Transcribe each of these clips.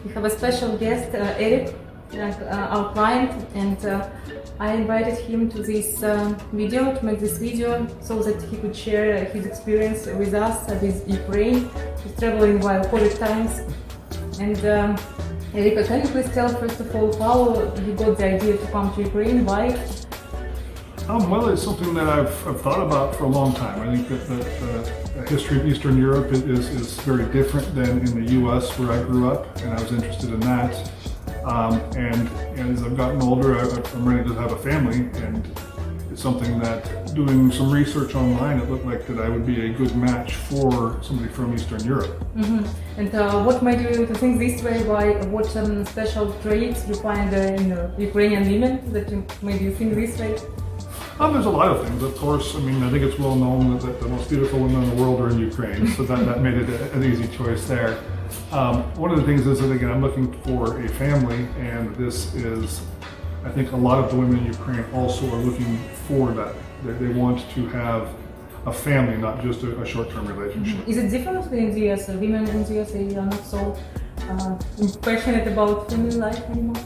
we have a special guest, Eric, our client, and I invited him to this video, to make this video, so that he could share his experience with us with Ukraine. He's traveling while COVID times. And Eric, can you please tell first of all how you got the idea to come to Ukraine? Why? Well, it's something that I've thought about for a long time. I think that the history of Eastern Europe is very different than in the U.S. where I grew up, and I was interested in that. And as I've gotten older, I'm ready to have a family, and it's something that, doing some research online, it looked like that I would be a good match for somebody from Eastern Europe. Mm-hmm. And what made you to think this way? Why? What special traits you find in Ukrainian women that made you think this way? There's a lot of things, of course. I mean, I think it's well known that the most beautiful women in the world are in Ukraine, so that made it an easy choice there. One of the things is that, again, I'm looking for a family, and this is, I think a lot of the women in Ukraine also are looking for that. They want to have a family, not just a short-term relationship. Mm-hmm. Is it different in the US? Women in the US are not so passionate about family life anymore?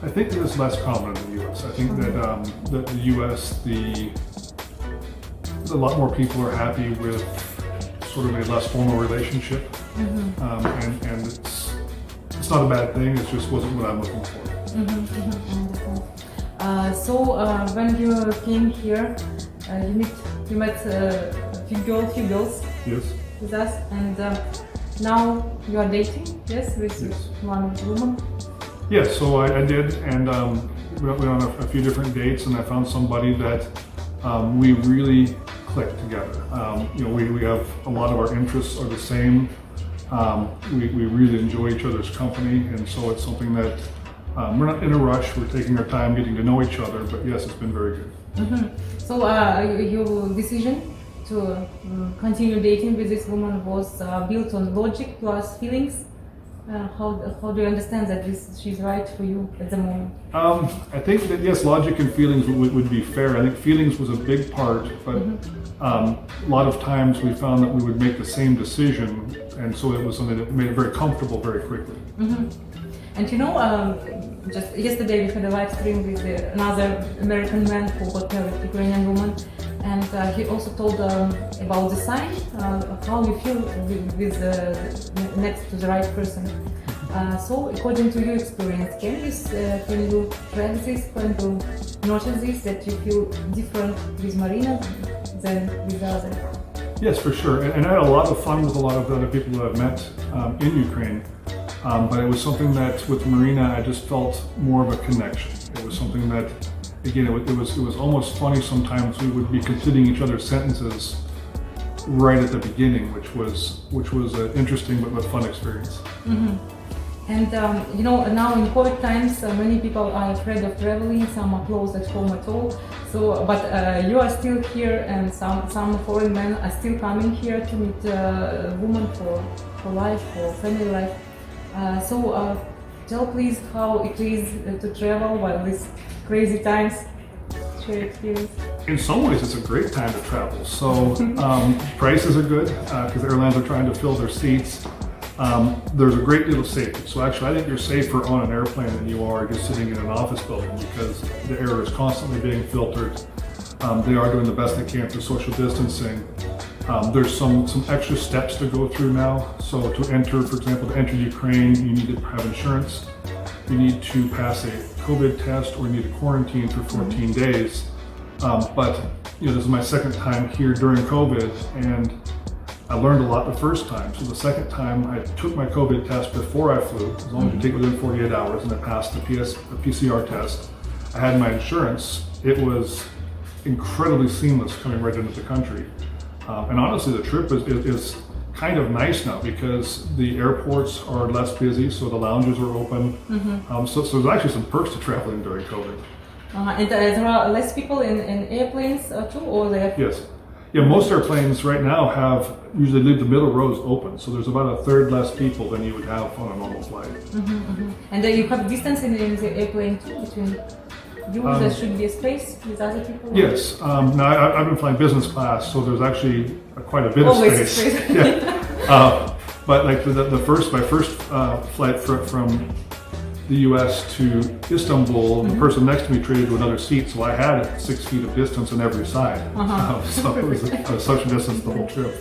I think that it's less common in the U.S. I think that the U.S., a lot more people are happy with sort of a less formal relationship, and it's not a bad thing. It just wasn't what I'm looking for. So when you came here, you met a few girls Yes. with us, and now you are dating, yes, with one woman. Yes, so I did, and we went on a few different dates, and I found somebody that we really clicked together. We have a lot of our interests are the same. We really enjoy each other's company, and so it's something that we're not in a rush. We're taking our time getting to know each other, but yes, it's been very good. So your decision to continue dating with this woman was built on logic plus feelings. How do you understand that she's right for you at the moment? I think that yes, logic and feelings would be fair. I think feelings was a big part, but a lot of times we found that we would make the same decision, and so it was something that made it very comfortable very quickly. And just yesterday we had a live stream with another American man who got married to a Ukrainian woman, and he also told about the sign, how you feel with next to the right person. So according to your experience, can you track this, can you notice this, that you feel different with Marina than with the other? Yes, for sure, and I had a lot of fun with a lot of the other people that I've met in Ukraine. But it was something that with Marina, I just felt more of a connection. It was something that, again, it was almost funny sometimes. We would be completing each other's sentences right at the beginning, which was an interesting but fun experience. And now in COVID times, many people are afraid of traveling. Some are closed at home at all. So, but you are still here, and some foreign men are still coming here to meet women for life, for family life. So tell please how it is to travel while these crazy times. Share experience. In some ways, it's a great time to travel. So prices are good because the airlines are trying to fill their seats. There's a great deal of safety. So actually, I think you're safer on an airplane than you are just sitting in an office building because the air is constantly being filtered. They are doing the best they can for social distancing. There's some extra steps to go through now. So to enter, for example, to enter Ukraine, you need to have insurance. You need to pass a COVID test, or you need to quarantine for 14 days. But this is my second time here during COVID, and I learned a lot the first time. So the second time, I took my COVID test before I flew, as long as you take it within 48 hours, and I passed the PCR test. I had my insurance. It was incredibly seamless coming right into the country. And honestly, the trip is kind of nice now because the airports are less busy, so the lounges are open. So there's actually some perks to traveling during COVID. And there are less people in airplanes too, or they have? Yes. Yeah, most airplanes right now usually leave the middle rows open, so there's about a third less people than you would have on a normal flight. And you have distance in the airplane too between you, there should be a space with other people? Yes. Now I've been flying business class, so there's actually quite a bit of space. Yeah. But like my first flight from the U.S. to Istanbul, the person next to me traded to another seat, so I had 6 feet of distance on every side. So it was a social distance the whole trip.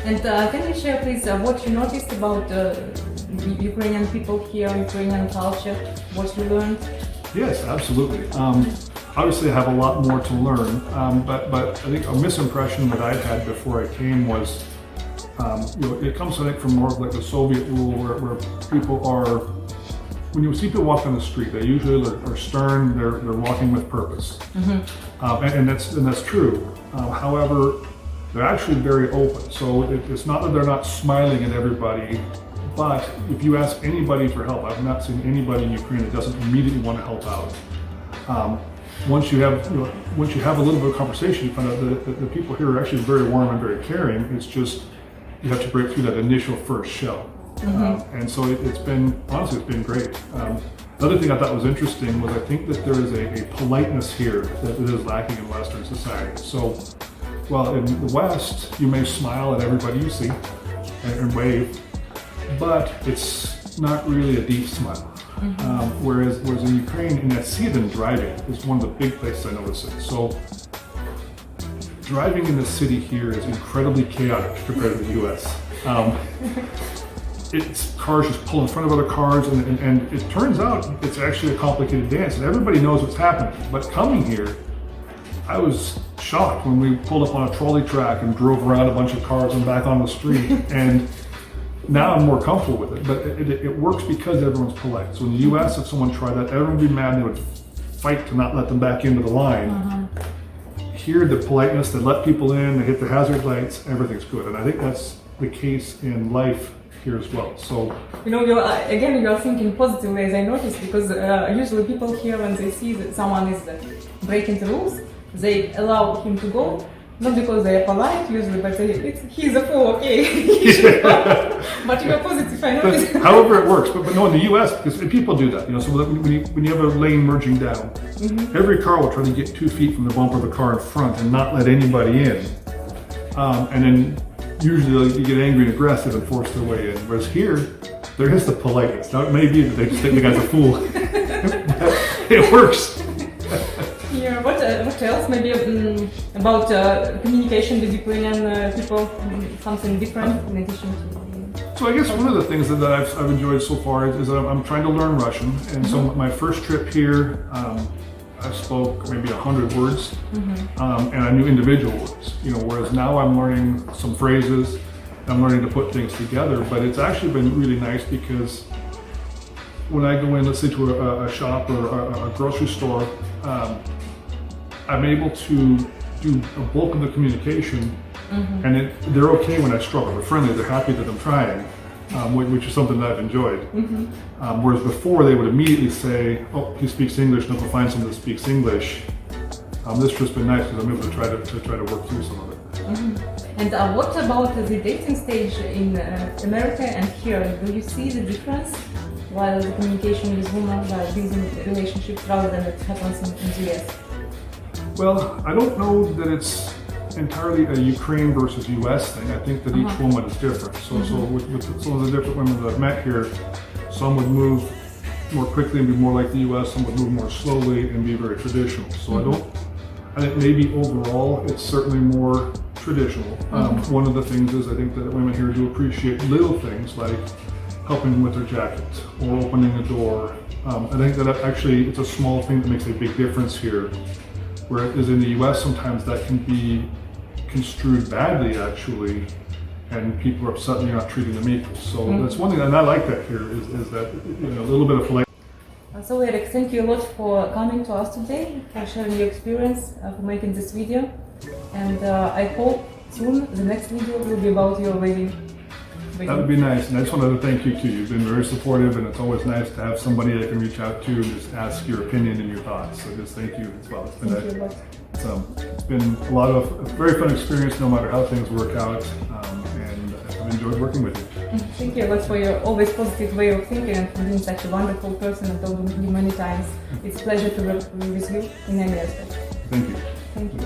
And can you share, please, what you noticed about Ukrainian people here, Ukrainian culture, what you learned? Yes, absolutely. Obviously, I have a lot more to learn, but I think a misimpression that I'd had before I came was, it comes, I think, from more of like the Soviet rule where people are, when you see people walk on the street, they usually are stern, they're walking with purpose. And that's true. However, they're actually very open. So it's not that they're not smiling at everybody, but if you ask anybody for help, I've not seen anybody in Ukraine that doesn't immediately want to help out. Once you have a little bit of conversation, you find out that the people here are actually very warm and very caring. It's just you have to break through that initial first shell. And so it's been great. The other thing I thought was interesting was I think that there is a politeness here that is lacking in Western society. So while in the West you may smile at everybody you see and wave, but it's not really a deep smile. Whereas in Ukraine, and I see it in driving, is one of the big places I notice it. So driving in the city here is incredibly chaotic compared to the U.S. It's cars just pull in front of other cars, and it turns out it's actually a complicated dance, and everybody knows what's happening. But coming here, I was shocked when we pulled up on a trolley track and drove around a bunch of cars and back on the street. And now I'm more comfortable with it, but it works because everyone's polite. So in the U.S., if someone tried that, everyone would be mad and they would fight to not let them back into the line. Here, the politeness, they let people in, they hit the hazard lights, everything's good. And I think that's the case in life here as well. So you are thinking positively, as I noticed, because usually people here, when they see that someone is breaking the rules, they allow him to go. Not because they are polite usually, but he's a fool, okay. But you are positive, I know. However it works, but no, in the U.S., because people do that, so when you have a lane merging down, every car will try to get 2 feet from the bumper of the car in front and not let anybody in. And then usually you get angry and aggressive and force their way in. Whereas here, there is the politeness. Now it may be that they just think the guy's a fool. It works. Yeah, what else? Maybe about communication with Ukrainian people, something different in addition to. So I guess one of the things that I've enjoyed so far is that I'm trying to learn Russian, and so my first trip here, I spoke maybe 100 words, and I knew individual words. Whereas now I'm learning some phrases, I'm learning to put things together. But it's actually been really nice because when I go in, let's say to a shop or a grocery store. I'm able to do a bulk of the communication, and they're okay when I struggle. They're friendly, they're happy that I'm trying, which is something that I've enjoyed. Whereas before they would immediately say, oh, he speaks English, now go find someone that speaks English. This trip's been nice because I'm able to try to work through some of it. And what about the dating stage in America and here? Do you see the difference while the communication with women, while building relationships, rather than it happens in the US? Well, I don't know that it's entirely a Ukraine versus US thing. I think that each woman is different. So with some of the different women that I've met here, some would move more quickly and be more like the US, some would move more slowly and be very traditional. So I think maybe overall it's certainly more traditional. One of the things is I think that women here do appreciate little things like helping with their jacket or opening a door. I think that actually it's a small thing that makes a big difference here. Whereas in the U.S. sometimes that can be construed badly actually, and people are upset that you're not treating them equal. So that's one thing, and I like that here, is that a little bit of politeness. So Eric, thank you a lot for coming to us today, for sharing your experience, for making this video, and I hope soon the next video will be about your wedding. That would be nice, and I just wanted to thank you too. You've been very supportive, and it's always nice to have somebody I can reach out to and just ask your opinion and your thoughts. So just thank you as well. It's been a lot of a very fun experience, no matter how things work out, and I've enjoyed working with you. Thank you a lot for your always positive way of thinking and for being such a wonderful person. I've told you many times. It's a pleasure to work with you in any aspect. Thank you. Thank you.